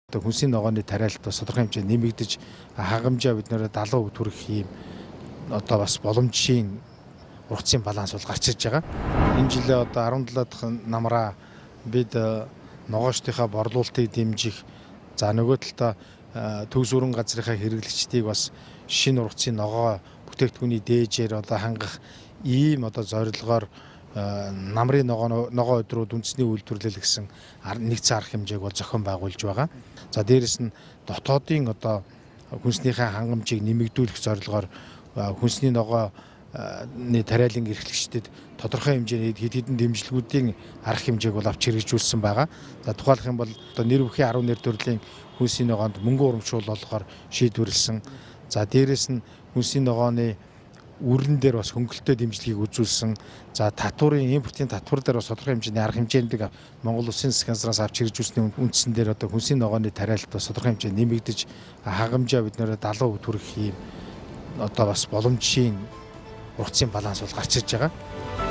Хүнсний ногооны тариалт бас тодорхой хэмжээнд нэмэгдэж хагамжаа бид нэр 70% хүрэх ийм одоо бас боломжийн ургацын баланс бол гарч ирж байгаа. Энэ жилээ одоо 17 дахь намраа бид ногоочдынхаа борлуулалтыг дэмжих, за нөгөө талдаа төгс өрн газрынхаа хэрэглэгчдийг бас шинэ ургацын ногоо бүтээгдэхүүний дээжээр одоо хангах ийм одоо зорилгоор намрын ногоо өдрүүд үндэсний үйлдвэрлэл гэсэн нэгдсэн арга хэмжээг бол зохион байгуулж байгаа. За дээрэс нь дотоодын одоо хүнснийхээ хангамжийг нэмэгдүүлэх зорилгоор хүнсний ногооны тариалан эрхлэгчдэд тодорхой хэмжээний хэд хэдэн дэмжлэгүүдийн арга хэмжээг бол авч хэрэгжүүлсэн байгаа. За тухайлах юм бол одоо нэр бүхийн 11 төрлийн хүнсний ногоонд мөнгө урамшуулалгаар шийдвэрлсэн. За дээрэс нь хүнсний ногооны үрэн дээр бас хөнгөлөлтөд дэмжлэгийг үзүүлсэн. За татварын импортын татвар дээр бас тодорхой хэмжээний арга хэмжээнд Монгол Улсын засгийн газраас авч хэрэгжүүлсэний үндсэн дээр одоо хүнсний ногооны тариалт бас тодорхой хэмжээнд нэмэгдэж хагамжаа бид нэр 70% хүрэх ийм одоо бас боломжийн ургацын баланс бол гарч ирж байгаа.